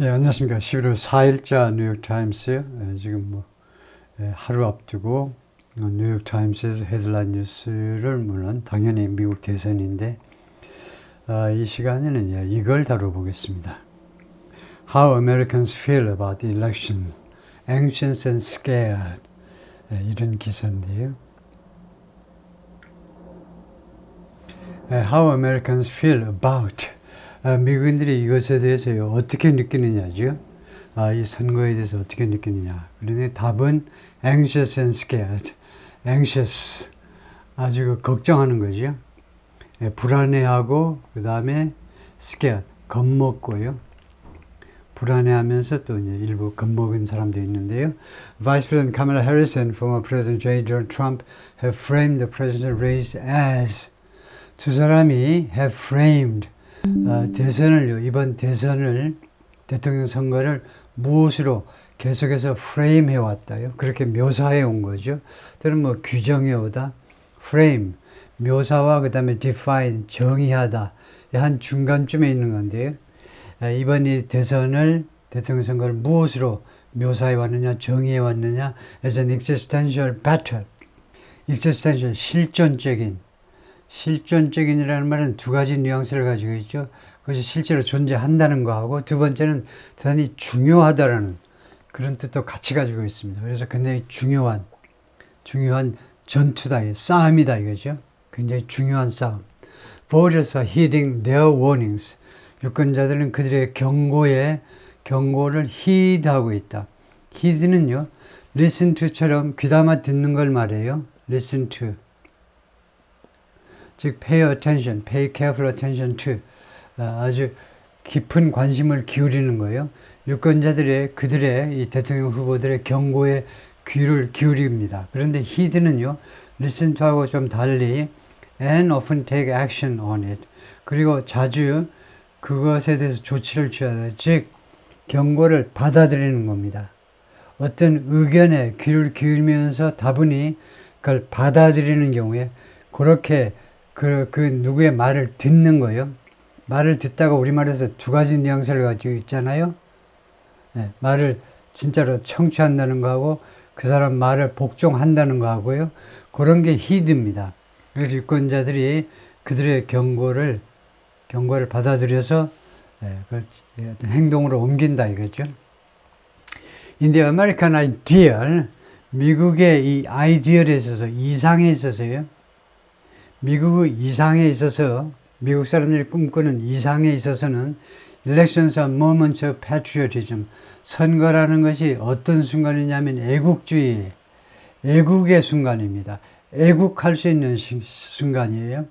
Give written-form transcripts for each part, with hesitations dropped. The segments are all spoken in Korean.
예, 안녕하십니까. 11월 4일자 뉴욕타임스요. 지금 하루 앞두고 뉴욕타임스에서 헤드라인 뉴스를 물론 당연히 미국 대선인데 이 시간에는 이걸 다뤄보겠습니다. How Americans Feel About the Election, Anxious and Scared. 이런 기사인데요. How Americans Feel About 미국인들이 이것에 대해서 어떻게 느끼느냐죠. 이 선거에 대해서 어떻게 느끼느냐. 그런데 답은 anxious and scared. anxious, 아주 걱정하는 거죠. 불안해하고 그 다음에 scared, 겁먹고요. 불안해하면서 또 일부 겁먹은 사람도 있는데요. Vice President Kamala Harris and former President J. Donald Trump have framed the presidential race as 두 사람이 have framed 이번 대선을 대통령 선거를 무엇으로 계속해서 프레임 해왔다요. 그렇게 묘사해 온 거죠. 또는 규정해 오다. frame, 묘사와 그 다음에 define, 정의하다. 한 중간쯤에 있는 건데요. 이번 이 대선을, 대통령 선거를 무엇으로 묘사해 왔느냐, 정의해 왔느냐, as an existential battle. existential, 실존적인이라는 말은 두 가지 뉘앙스를 가지고 있죠. 그것이 실제로 존재한다는 거하고 두 번째는 대단히 중요하다라는 그런 뜻도 같이 가지고 있습니다. 그래서 굉장히 중요한 전투다, 싸움이다 이거죠. 굉장히 중요한 싸움. Voters are heeding their warnings. 유권자들은 그들의 경고를 heed하고 있다. heed는요, listen to처럼 귀담아 듣는 걸 말해요. listen to. 즉 pay attention, pay careful attention to. 아주 깊은 관심을 기울이는 거예요. 유권자들의 그들의 이 대통령 후보들의 경고에 귀를 기울입니다. 그런데 heed는요, listen to하고 좀 달리 and often take action on it. 그리고 자주 그것에 대해서 조치를 취하다. 즉 경고를 받아들이는 겁니다. 어떤 의견에 귀를 기울이면서 다분히 그걸 받아들이는 경우에 그렇게 그 누구의 말을 듣는 거예요. 말을 듣다가 우리말에서 두 가지 뉘앙스를 가지고 있잖아요. 말을 진짜로 청취한다는 거하고 그 사람 말을 복종한다는 거하고요. 그런 게 heed입니다. 그래서 유권자들이 그들의 경고를 받아들여서 어떤 행동으로 옮긴다 이거죠. In the American ideal, 미국의 이 아이디얼에 있어서, 이상에 있어서요. 미국의 이상에 있어서, 미국 사람들이 꿈꾸는 이상에 있어서는 elections are moments of patriotism. 선거라는 것이 어떤 순간이냐면 애국의 순간입니다. 애국할 수 있는 순간이에요.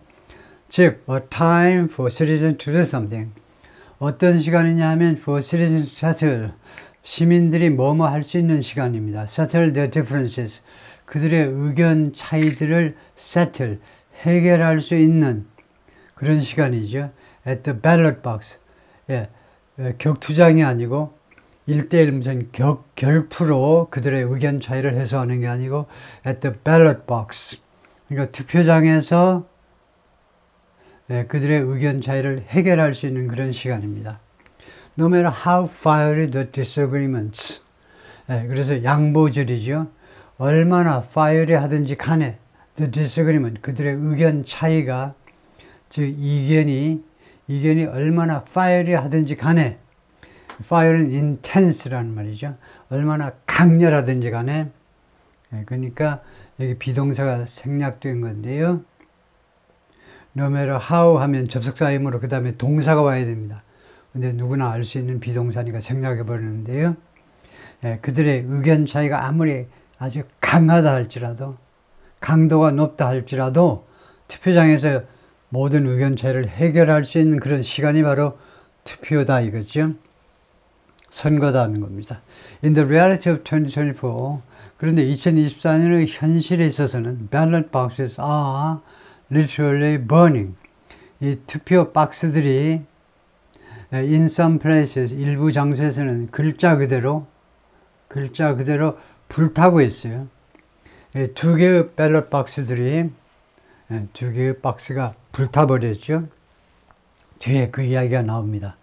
즉, a time for citizens to do something. 어떤 시간이냐면 for citizens to settle. 시민들이 뭐뭐 할 수 있는 시간입니다. settle their differences. 그들의 의견 차이들을 settle, 해결할 수 있는 그런 시간이죠. at the ballot box. 격투장이 아니고 1대1 무슨 결투로 그들의 의견 차이를 해소하는 게 아니고 at the ballot box. 그러니까 투표장에서 그들의 의견 차이를 해결할 수 있는 그런 시간입니다. No matter how fiery the disagreements. 그래서 양보절이죠. 얼마나 fiery 하든지 간에 the disagreement, 그들의 의견 차이가, 즉 이견이 얼마나 fiery 하든지 간에, fire는 intense라는 말이죠. 얼마나 강렬하든지 간에, 그러니까 여기 비동사가 생략된 건데요. No matter how 하면 접속사이므로 그 다음에 동사가 와야 됩니다. 근데 누구나 알 수 있는 비동사니까 생략해 버리는데요. 그들의 의견 차이가 아무리 아주 강하다 할지라도, 강도가 높다 할지라도 투표장에서 모든 의견 차이를 해결할 수 있는 그런 시간이 바로 투표다 이거죠. 선거다는 겁니다. In the reality of 2024, 그런데 2024년의 현실에 있어서는 ballot boxes are literally burning. 이 투표 박스들이 in some places, 일부 장소에서는 글자 그대로 불타고 있어요. 두 개의 밸럿 박스들이, 두 개의 박스가 불타버렸죠. 뒤에 그 이야기가 나옵니다.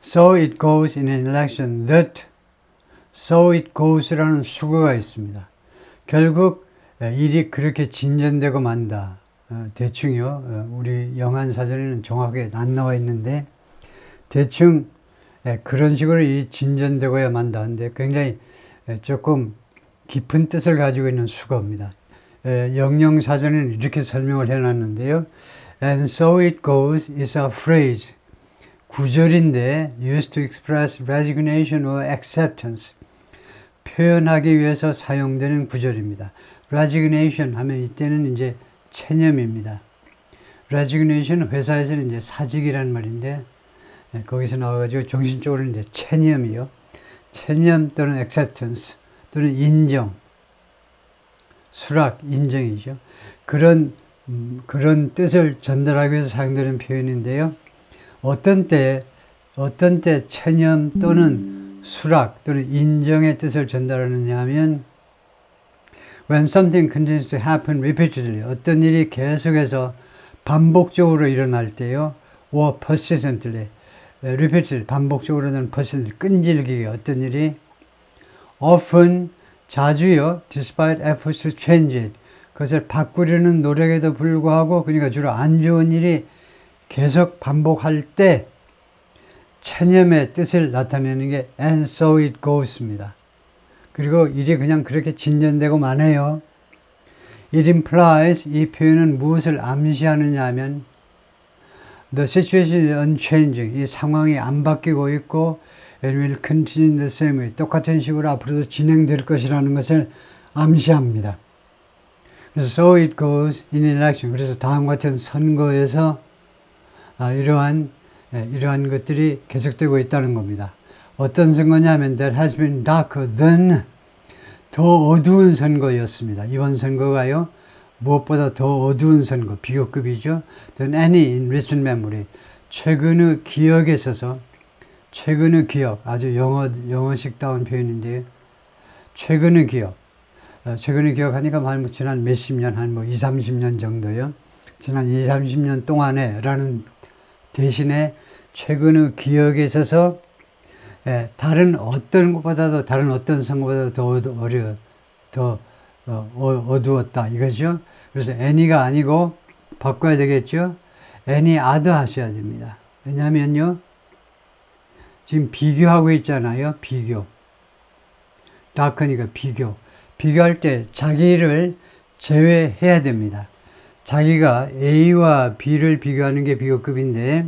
So it goes in an election that so it goes라는 수거가 있습니다. 결국 일이 그렇게 진전되고 만다. 대충요. 우리 영한사전에는 정확하게 안 나와 있는데 대충 그런 식으로 일이 진전되고야 만다. 근데 굉장히 조금 깊은 뜻을 가지고 있는 수거입니다. 영영사전에는 이렇게 설명을 해놨는데요. And so it goes is a phrase. 구절인데 used to express resignation or acceptance. 표현하기 위해서 사용되는 구절입니다. resignation 하면 이때는 이제 체념입니다. resignation 회사에서는 이제 사직이라는 말인데 거기서 나와가지고 정신적으로는 이제 체념이요. 체념 또는 acceptance 또는 인정, 수락, 인정이죠. 그런 뜻을 전달하기 위해서 사용되는 표현인데요. 어떤 때 체념 또는 수락 또는 인정의 뜻을 전달하느냐 하면 when something continues to happen repeatedly 어떤 일이 계속해서 반복적으로 일어날 때요. or persistently repeatedly 반복적으로는 persistently 끈질기게 어떤 일이 often 자주요. despite efforts to change it 그것을 바꾸려는 노력에도 불구하고 그러니까 주로 안 좋은 일이 계속 반복할 때 체념의 뜻을 나타내는 게 and so it goes입니다. 그리고 일이 그냥 그렇게 진전되고 마네요. It implies 이 표현은 무엇을 암시하느냐 하면 the situation is unchanging 이 상황이 안 바뀌고 있고 and will continue in the same way 똑같은 식으로 앞으로도 진행될 것이라는 것을 암시합니다. 그래서 so it goes in election 그래서 다음과 같은 선거에서 이러한 것들이 계속되고 있다는 겁니다. 어떤 선거냐면 that has been darker than 더 어두운 선거였습니다. 이번 선거가요. 무엇보다 더 어두운 선거, 비교급이죠. than any in recent memory. 최근의 기억에 있어서 최근의 기억, 아주 영어식다운 표현인데요. 최근의 기억. 최근의 기억하니까 뭐 지난 몇십 년, 한 뭐 20, 30년 정도요. 지난 20, 30년 동안에 라는 대신에 최근의 기억에 있어서 다른 어떤 것보다도 다른 어떤 선거보다도 더 어두웠다 이거죠. 그래서 any가 아니고 바꿔야 되겠죠. any other 하셔야 됩니다. 왜냐하면요 지금 비교하고 있잖아요. 비교 dark니까 비교할 때 자기를 제외해야 됩니다. 자기가 A와 B를 비교하는 게 비교급인데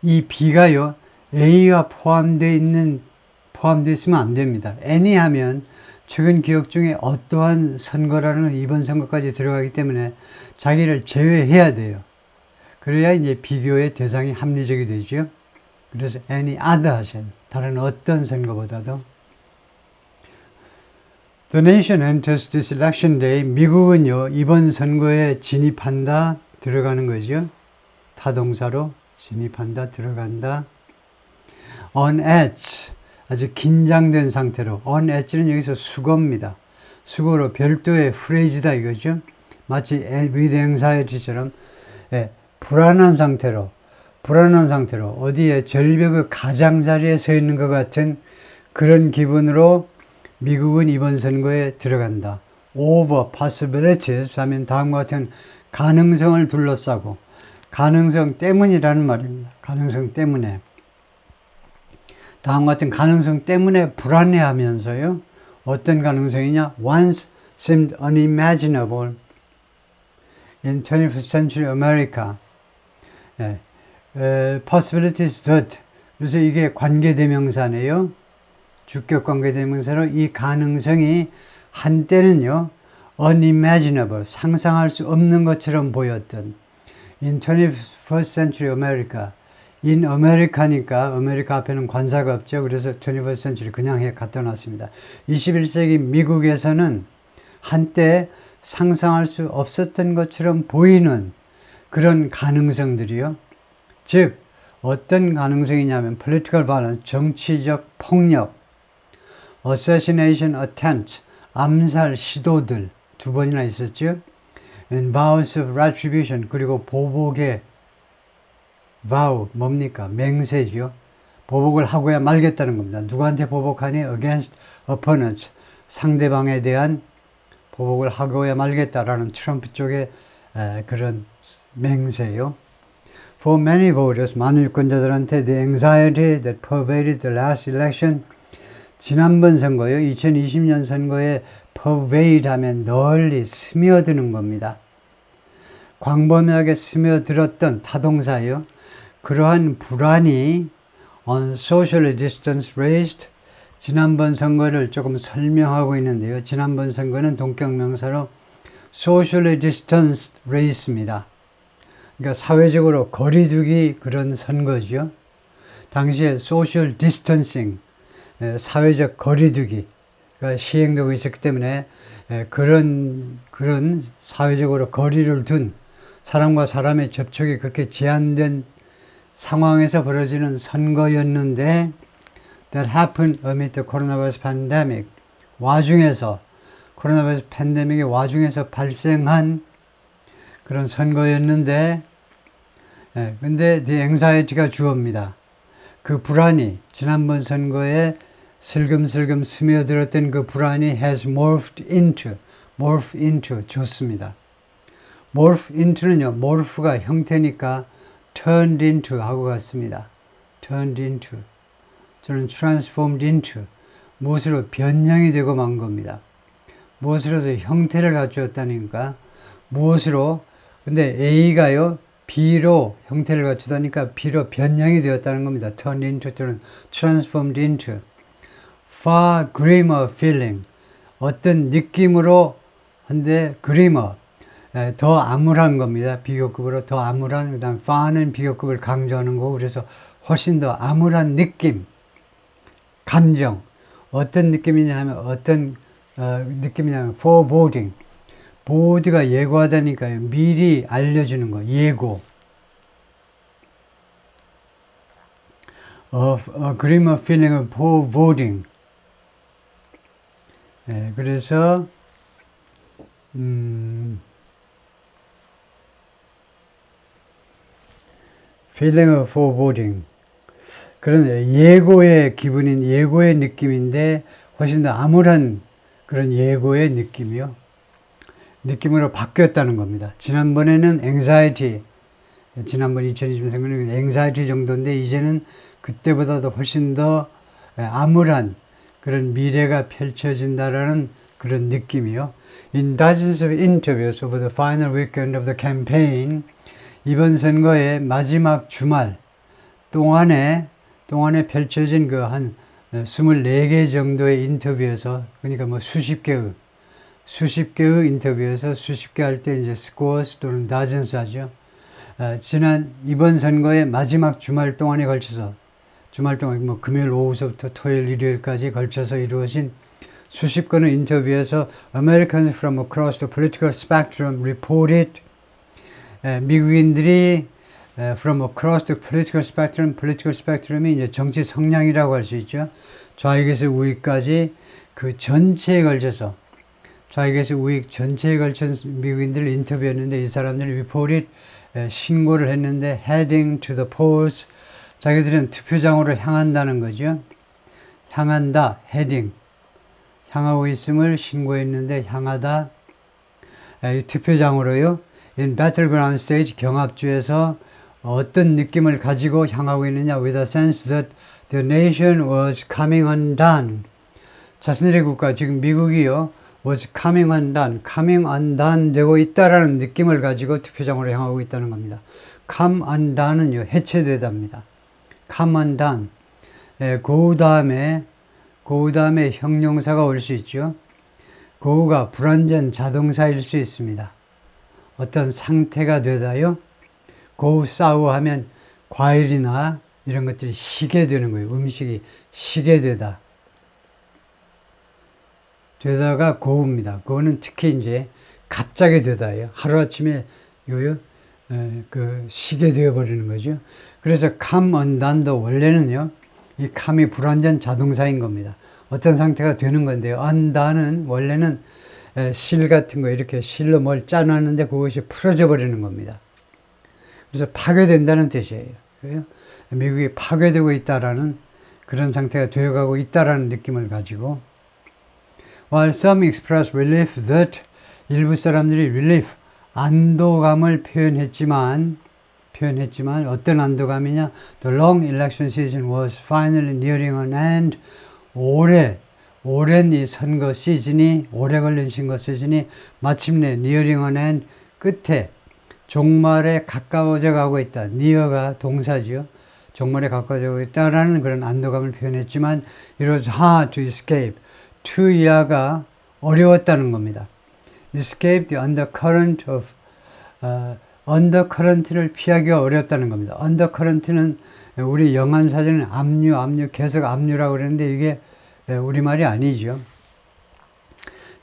이 B가요 A와 포함되어 있으면 안 됩니다. any 하면 최근 기억 중에 어떠한 선거라는 이번 선거까지 들어가기 때문에 자기를 제외해야 돼요. 그래야 이제 비교의 대상이 합리적이 되죠. 그래서 any other 하셔야 돼요. 다른 어떤 선거보다도. The nation enters this election day. 미국은요, 이번 선거에 진입한다, 들어가는 거죠. 타동사로 진입한다, 들어간다. On edge. 아주 긴장된 상태로. On edge는 여기서 수거입니다. 수거로 별도의 프레이즈다 이거죠. 마치 with anxiety처럼 불안한 상태로 어디에 절벽의 가장자리에 서 있는 것 같은 그런 기분으로 미국은 이번 선거에 들어간다. Over possibilities 하면 다음과 같은 가능성을 둘러싸고 가능성 때문이라는 말입니다. 가능성 때문에 다음과 같은 가능성 때문에 불안해하면서요. 어떤 가능성이냐? Once seemed unimaginable in 21st century America. Possibilities that. 그래서 이게 관계대명사네요. 주격 관계대명사로 이 가능성이 한때는요. unimaginable. 상상할 수 없는 것처럼 보였던 in 21st century America. in America니까 아메리카 앞에는 관사가 없죠. 그래서 21st century 그냥 갖다 놨습니다. 21세기 미국에서는 한때 상상할 수 없었던 것처럼 보이는 그런 가능성들이요. 즉 어떤 가능성이냐면 political violence, 정치적 폭력, assassination attempt, 암살 시도들 두 번이나 있었죠. and vows of retribution, 그리고 보복의 vow 뭡니까? 맹세지요. 보복을 하고야 말겠다는 겁니다. 누구한테 보복하니? against opponents. 상대방에 대한 보복을 하고야 말겠다라는 트럼프 쪽의 그런 맹세요. For many voters, 많은 유권자들한테 the anxiety that pervaded the last election, 지난번 선거요, 2020년 선거에 pervade 하면 널리 스며드는 겁니다. 광범위하게 스며들었던 타동사예요. 그러한 불안이 on socially distanced raised, 지난번 선거를 조금 설명하고 있는데요. 지난번 선거는 동격명사로 socially distanced race입니다. 그러니까 사회적으로 거리두기 그런 선거죠. 당시에 social distancing, 사회적 거리두기가 시행되고 있었기 때문에 그런 사회적으로 거리를 둔 사람과 사람의 접촉이 그렇게 제한된 상황에서 벌어지는 선거였는데 that happened amid the coronavirus pandemic, 와중에서 코로나 바이러스 팬데믹의 와중에서 발생한 그런 선거였는데 근데 the anxiety가 주어입니다. 그 불안이 지난번 선거에 슬금슬금 스며들었던 그 불안이 has morphed into 좋습니다. morph into는요, morph가 형태니까 turned into 하고 같습니다. turned into. 저는 transformed into. 무엇으로 변형이 되고 만 겁니다. 무엇으로도 형태를 갖추었다니까. 무엇으로? 근데 A가요, B로 형태를 갖추다니까 B로 변형이 되었다는 겁니다. turned into 또는 transformed into. far grimmer feeling. 어떤 느낌으로 한데 grimmer. 더 암울한 겁니다. 비교급으로 더 암울한, 그 다음 far는 비교급을 강조하는 거고, 그래서 훨씬 더 암울한 느낌, 감정. 어떤 느낌이냐 하면, 어떤 느낌이냐면 foreboding. 보드가 예고하다니까요. 미리 알려주는 거, 예고. A grimmer feeling of foreboding. 그래서 feeling of foreboding. 그런 예고의 기분인 예고의 느낌인데 훨씬 더 암울한 그런 예고의 느낌이요. 느낌으로 바뀌었다는 겁니다. 지난번에는 anxiety, 지난번 2020년 선거는 anxiety 정도인데 이제는 그때보다도 훨씬 더 암울한 그런 미래가 펼쳐진다라는 그런 느낌이요. In dozens of interviews over the final weekend of the campaign, 이번 선거의 마지막 주말 동안에 펼쳐진 그 한 24개 정도의 인터뷰에서, 그러니까 뭐 수십 개의 인터뷰에서, 수십 개 할 때 이제 scores 또는 dozens 하죠. 이번 선거의 마지막 주말 동안에 걸쳐서, 주말 동안 뭐 금요일 오후서부터 토요일 일요일까지 걸쳐서 이루어진 수십 건의 인터뷰에서 Americans from across the political spectrum reported, 미국인들이 from across the political spectrum이 이제 정치 성향이라고 할 수 있죠. 좌익에서 우익까지 그 전체에 걸쳐서, 좌익에서 우익 전체에 걸친 미국인들을 인터뷰했는데 이 사람들이 reported, 신고를 했는데 heading to the polls, 자기들은 투표장으로 향한다는 거죠. 향한다, heading. 향하고 있음을 신고했는데 향하다, 투표장으로요. In battleground stage, 경합주에서 어떤 느낌을 가지고 향하고 있느냐, with a sense that the nation was coming undone. 자신들의 국가, 지금 미국이요, was coming undone 되고 있다라는 느낌을 가지고 투표장으로 향하고 있다는 겁니다. come undone은요, 해체되답니다. come undone. 그 다음에 형용사가 올 수 있죠. 고가 불완전 자동사일 수 있습니다. 어떤 상태가 되다요. 고 싸우 하면 과일이나 이런 것들이 시게 되는 거예요. 음식이 시게 되다. 되다가 고우입니다. 고우는 특히 이제 갑자기 되다예요. 하루아침에 시게 되어버리는 거죠. 그래서 come undone도 원래는요, 이 come이 불완전 자동사인 겁니다. 어떤 상태가 되는 건데요. undone은 원래는 실 같은 거 이렇게 실로 뭘 짜놨는데 그것이 풀어져 버리는 겁니다. 그래서 파괴된다는 뜻이에요. 거예요. 미국이 파괴되고 있다라는 그런 상태가 되어가고 있다라는 느낌을 가지고, while some express relief that, 일부 사람들이 relief, 안도감을 표현했지만 어떤 안도감이냐? The long election season was finally nearing an end. 오랜 이 선거 시즌이, 오래 걸린 선거 시즌이 마침내 nearing an end, 끝에 종말에 가까워져 가고 있다. near가 동사지요. 종말에 가까워져 가고 있다라는 그런 안도감을 표현했지만 it was hard to escape. to 이하가 어려웠다는 겁니다. escape the undercurrent of undercurrent를 피하기가 어렵다는 겁니다. undercurrent는 우리 영안사전은 압류, 계속 압류라고 그러는데 이게 우리말이 아니죠.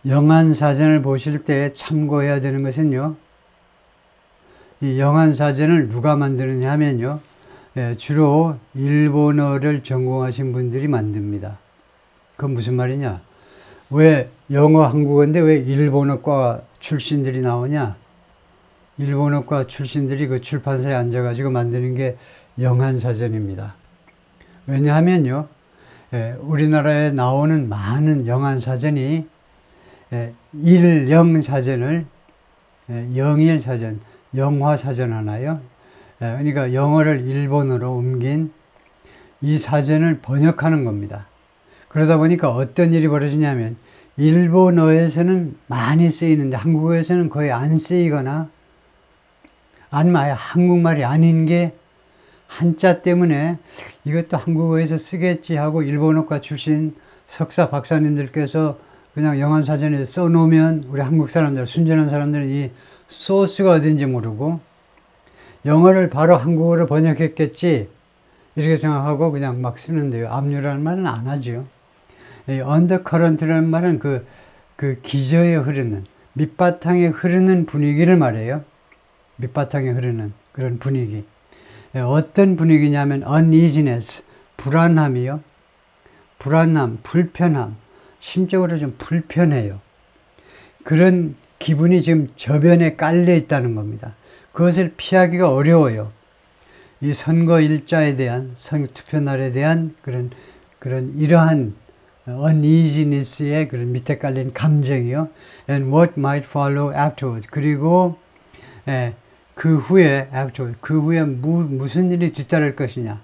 영안사전을 보실 때 참고해야 되는 것은요, 이 영안사전을 누가 만드느냐 하면요, 주로 일본어를 전공하신 분들이 만듭니다. 그건 무슨 말이냐? 왜 영어, 한국어인데 왜 일본어과 출신들이 나오냐? 일본어과 출신들이 그 출판사에 앉아가지고 만드는 게 영안사전입니다. 왜냐하면요, 우리나라에 나오는 많은 영안사전이 일영사전을 영일사전, 영화사전 하나요? 그러니까 영어를 일본어로 옮긴 이 사전을 번역하는 겁니다. 그러다 보니까 어떤 일이 벌어지냐면 일본어에서는 많이 쓰이는데 한국어에서는 거의 안 쓰이거나 아니면 아예 한국말이 아닌 게 한자 때문에 이것도 한국어에서 쓰겠지 하고 일본어과 출신 석사 박사님들께서 그냥 영안사전에 써놓으면 우리 한국 사람들, 순전한 사람들은 이 소스가 어딘지 모르고 영어를 바로 한국어로 번역했겠지 이렇게 생각하고 그냥 막 쓰는데요. 압류라는 말은 안 하죠. 이 언더커런트라는 말은 그 기저에 흐르는, 밑바탕에 흐르는 분위기를 말해요. 밑바탕에 흐르는 그런 분위기. 어떤 분위기냐면 uneasiness, 불안함이요. 불안함, 불편함, 심적으로 좀 불편해요. 그런 기분이 지금 저변에 깔려 있다는 겁니다. 그것을 피하기가 어려워요. 이 선거 일자에 대한, 투표날에 대한 그런 이러한 uneasiness의 그런 밑에 깔린 감정이요. And what might follow afterwards. 그리고 그 후에 무슨 일이 뒤따를 것이냐.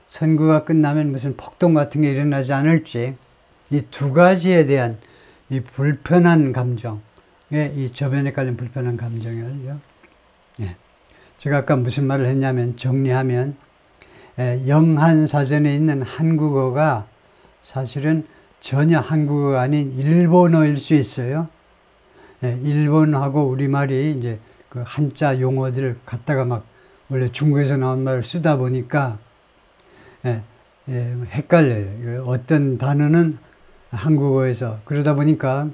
선거가 끝나면 무슨 폭동 같은 게 일어나지 않을지. 이 두 가지에 대한 이 불편한 감정, 이 저변에 깔린 불편한 감정을요. 제가 아까 무슨 말을 했냐면, 정리하면 영한사전에 있는 한국어가 사실은 전혀 한국어가 아닌 일본어일 수 있어요. 일본하고 우리말이 이제 그 한자 용어들을 갖다가 막 원래 중국에서 나온 말을 쓰다 보니까 헷갈려요. 어떤 단어는 한국어에서, 그러다 보니까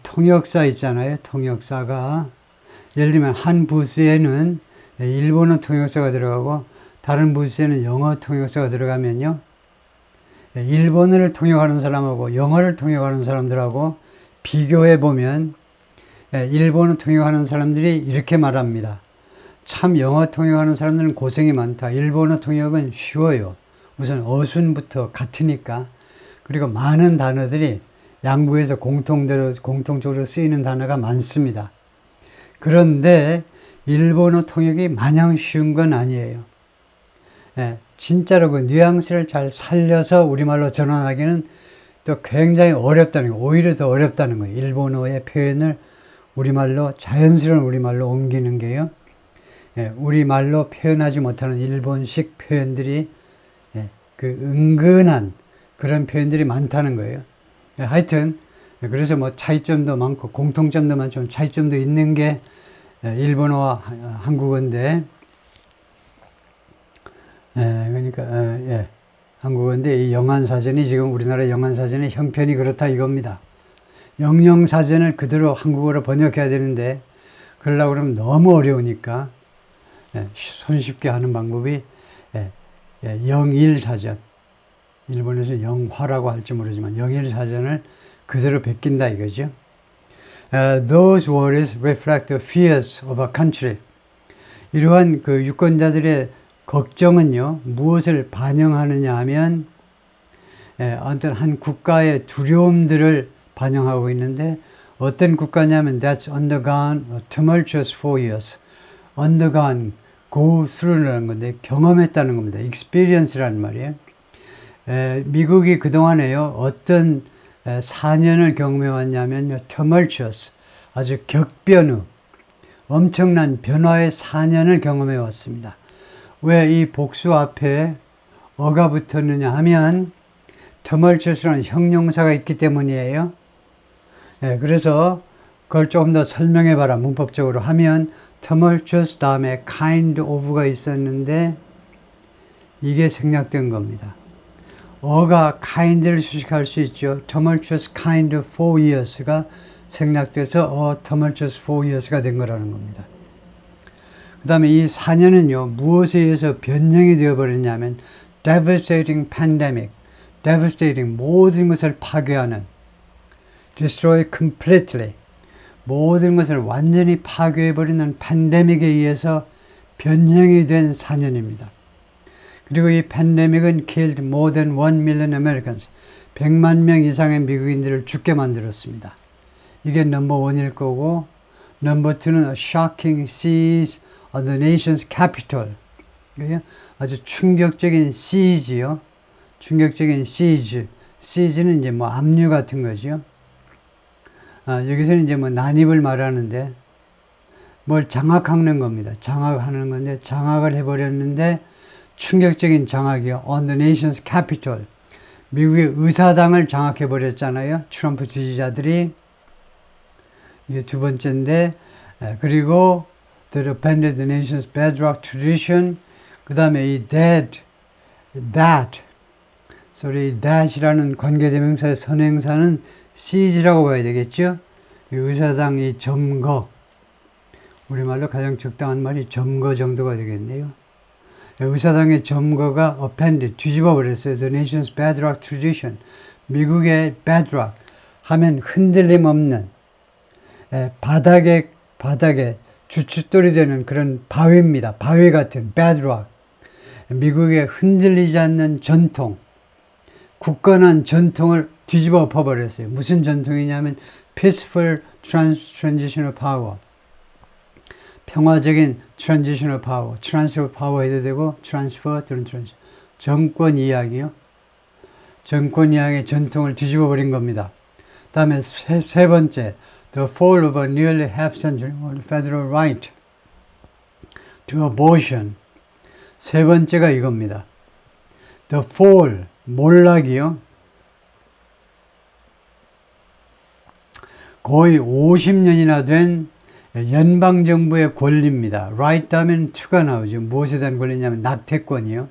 통역사 있잖아요. 통역사가 예를 들면 한 부스에는 일본어 통역사가 들어가고 다른 부스에는 영어 통역사가 들어가면요, 일본어를 통역하는 사람하고 영어를 통역하는 사람들하고 비교해 보면 일본어 통역하는 사람들이 이렇게 말합니다. 참 영어 통역하는 사람들은 고생이 많다. 일본어 통역은 쉬워요. 우선 어순부터 같으니까. 그리고 많은 단어들이 양부에서 공통적으로 쓰이는 단어가 많습니다. 그런데 일본어 통역이 마냥 쉬운 건 아니에요. 진짜로 그 뉘앙스를 잘 살려서 우리말로 전환하기는 또 굉장히 어렵다는 거예요. 오히려 더 어렵다는 거예요. 일본어의 표현을 우리말로, 자연스러운 우리말로 옮기는 게요. 우리말로 표현하지 못하는 일본식 표현들이 그 은근한 그런 표현들이 많다는 거예요. 하여튼 그래서 뭐 차이점도 많고 공통점도 많지만 차이점도 있는 게 일본어와 한국어인데, 그러니까 한국어인데 이 영안사전이 지금 우리나라 영안사전의 형편이 그렇다 이겁니다. 영영사전을 그대로 한국어로 번역해야 되는데 그러려고 그러면 너무 어려우니까 손쉽게 하는 방법이 영일사전, 일본에서 영화라고 할지 모르지만 영일사전을 그대로 베낀다 이거죠. Those words reflect the fears of a country. 이러한 그 유권자들의 걱정은요, 무엇을 반영하느냐 하면 어떤 한 국가의 두려움들을 반영하고 있는데, 어떤 국가냐면 that's undergone a tumultuous 4 years. undergone, go through라는 건데 경험했다는 겁니다. experience라는 말이에요. 미국이 그동안에요, 어떤 4년을 경험해 왔냐면요, tumultuous, 아주 격변의, 엄청난 변화의 4년을 경험해 왔습니다. 왜 이 복수 앞에 어가 붙었느냐 하면 tumultuous라는 형용사가 있기 때문이에요. 그래서 그걸 조금 더 설명해 봐라 문법적으로 하면 tumultuous 다음에 kind of가 있었는데 이게 생략된 겁니다. 어가 kind를 수식할 수 있죠. tumultuous kind 4 years가 생략돼서 tumultuous 4 years가 된 거라는 겁니다. 그 다음에 이 4년은요, 무엇에 의해서 변형이 되어버렸냐면 devastating pandemic, devastating, 모든 것을 파괴하는, destroy completely, 모든 것을 완전히 파괴해버리는 팬데믹에 의해서 변형이 된 4년입니다. 그리고 이 팬데믹은 killed more than 1 million Americans, 100만 명 이상의 미국인들을 죽게 만들었습니다. 이게 넘버 1일 거고, 넘버 2는 a shocking siege of the nation's capital. 아주 충격적인 siege요. 충격적인 siege. siege는 이제 뭐 압류 같은 거죠. 여기서는 이제 뭐 난입을 말하는데, 뭘 장악하는 겁니다. 장악하는 건데, 장악을 해버렸는데, 충격적인 장악이요. on the nation's capital. 미국의 의사당을 장악해버렸잖아요. 트럼프 지지자들이. 이게 두 번째인데, 그리고 that upended the nation's bedrock tradition. 그 다음에 이 that, that이라는 관계대명사의 선행사는 siege라고 봐야 되겠죠. 의사당이 점거, 우리말로 가장 적당한 말이 점거 정도가 되겠네요. 의사당의 점거가 upended, 뒤집어 버렸어요. The nation's bedrock tradition. 미국의 bedrock 하면 흔들림 없는 바닥에 주춧돌이 되는 그런 바위입니다. 바위 같은 bedrock. 미국의 흔들리지 않는 전통, 굳건한 전통을 뒤집어 엎어버렸어요. 무슨 전통이냐면 peaceful transitional power. 평화적인 transitional power. transfer power 해도 되고 transfer, 정권 이야기요. 정권 이야기의 전통을 뒤집어 버린 겁니다. 다음에 세 번째, the fall of a nearly half-century federal right to abortion. 세 번째가 이겁니다. the fall, 몰락이요. 거의 50년이나 된 연방정부의 권리입니다. right 하면 to가 나오죠. 무엇에 대한 권리냐면 낙태권이요.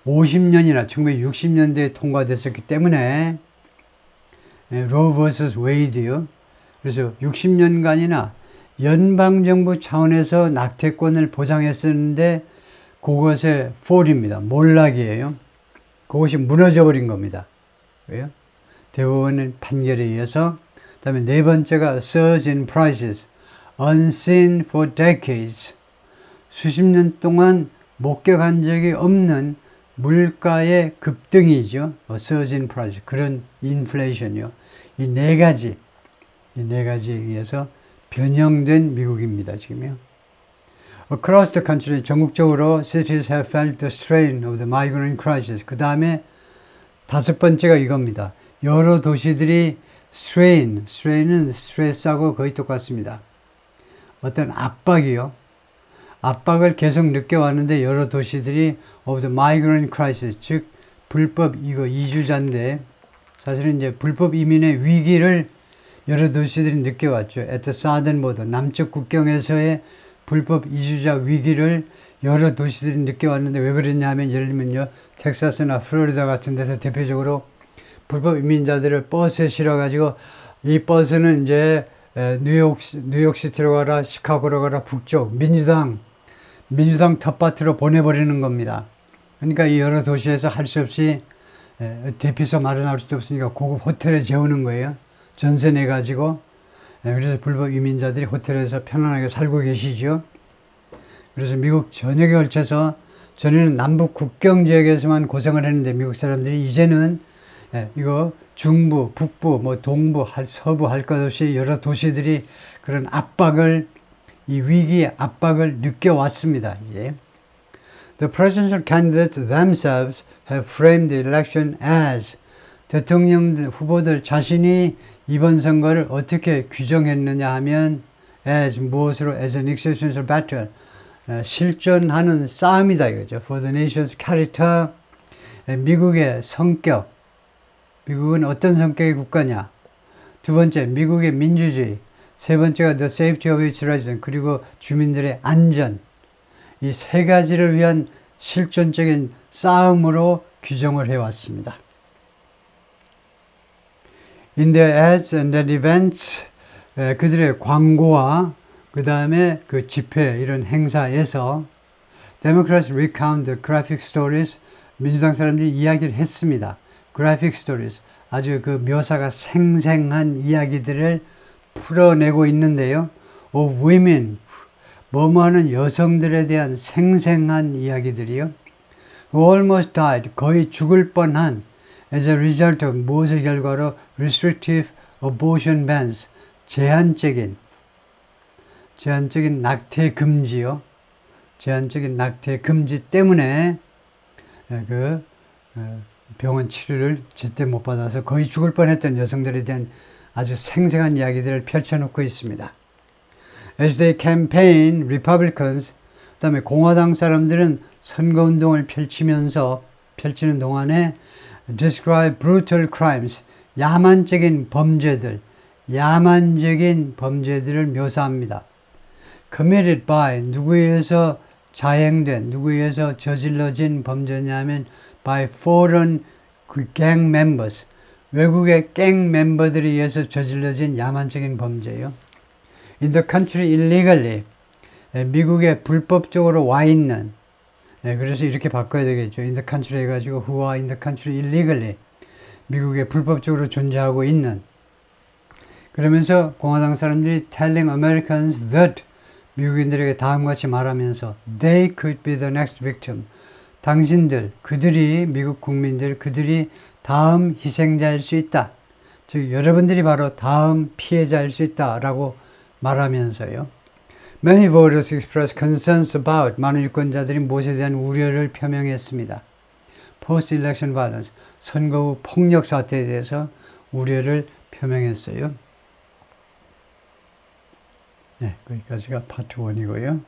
50년이나 1960년대에 통과됐었기 때문에 Roe vs. Wade요. 그래서 60년간이나 연방정부 차원에서 낙태권을 보장했었는데 그것의 fall입니다. 몰락이에요. 그것이 무너져 버린 겁니다. 왜요? 대법원의 판결에 의해서. 그 다음에 네 번째가 surge in prices, unseen for decades. 수십 년 동안 목격한 적이 없는 물가의 급등이죠. surge in prices, 그런 인플레이션이요. 이 네 가지에 의해서 변형된 미국입니다. 지금요. Across the country, 전국적으로 cities have felt the strain of the migrant crisis. 그 다음에 다섯 번째가 이겁니다. 여러 도시들이 strain은 스트레스하고 거의 똑같습니다. 어떤 압박이요. 압박을 계속 느껴왔는데 여러 도시들이 of the migrant crisis, 즉 불법 이주자인데 사실은 이제 불법 이민의 위기를 여러 도시들이 느껴왔죠. at the southern border, 남쪽 국경에서의 불법 이주자 위기를 여러 도시들이 느껴왔는데 왜 그랬냐 하면 예를 들면요, 텍사스나 플로리다 같은 데서 대표적으로 불법 이민자들을 버스에 실어가지고 이 버스는 이제 뉴욕시티로 가라, 시카고로 가라, 북쪽 민주당 텃밭으로 보내버리는 겁니다. 그러니까 이 여러 도시에서 할 수 없이 대피소 마련할 수도 없으니까 고급 호텔에 재우는 거예요. 전세 내가지고. 그래서 불법 이민자들이 호텔에서 편안하게 살고 계시죠. 그래서 미국 전역에 걸쳐서 전에는 남북 국경 지역에서만 고생을 했는데 미국 사람들이 이제는 이거 중부, 북부, 뭐 동부, 서부 할 것 없이 여러 도시들이 그런 압박을, 이 위기의 압박을 느껴왔습니다. 이제. The presidential candidates themselves have framed the election as 대통령 후보들 자신이 이번 선거를 어떻게 규정했느냐 하면 as 무엇으로 as an existential battle 실존하는 싸움이다 이거죠. For the nation's character 미국의 성격 미국은 어떤 성격의 국가냐 두 번째 미국의 민주주의 세 번째가 the safety of its residents 그리고 주민들의 안전 이 세 가지를 위한 실존적인 싸움으로 규정을 해왔습니다. In their ads and their events 그들의 광고와 그 다음에 그 집회 이런 행사에서 Democrats recount the graphic stories 민주당 사람들이 이야기를 했습니다. graphic stories 아주 그 묘사가 생생한 이야기들을 풀어내고 있는데요. of women 뭐뭐하는 여성들에 대한 생생한 이야기들이요. who almost died 거의 죽을 뻔한 as a result of 무엇의 결과로 restrictive abortion bans 제한적인 낙태 금지요. 제한적인 낙태 금지 때문에 병원 치료를 제때 못 받아서 거의 죽을 뻔했던 여성들에 대한 아주 생생한 이야기들을 펼쳐놓고 있습니다. As they campaign, Republicans, 그 다음에 공화당 사람들은 선거운동을 펼치는 동안에 describe brutal crimes, 야만적인 범죄들을 묘사합니다. committed by, 누구에 의해서 자행된, 누구에 의해서 저질러진 범죄냐면 by foreign gang members, 외국의 갱 멤버들에 의해서 저질러진 야만적인 범죄요. In the country illegally, 미국에 불법적으로 와 있는, 그래서 이렇게 바꿔야 되겠죠. In the country 해가지고 who are in the country illegally, 미국에 불법적으로 존재하고 있는. 그러면서 공화당 사람들이 telling Americans that 미국인들에게 다음같이 말하면서 they could be the next victim. 그들이 미국 국민들, 그들이 다음 희생자일 수 있다. 즉 여러분들이 바로 다음 피해자일 수 있다라고 말하면서요. Many voters expressed concerns about 많은 유권자들이 무엇에 대한 우려를 표명했습니다. Post-election violence, 선거 후 폭력 사태에 대해서 우려를 표명했어요. 네, 거기까지가 파트 1이고요.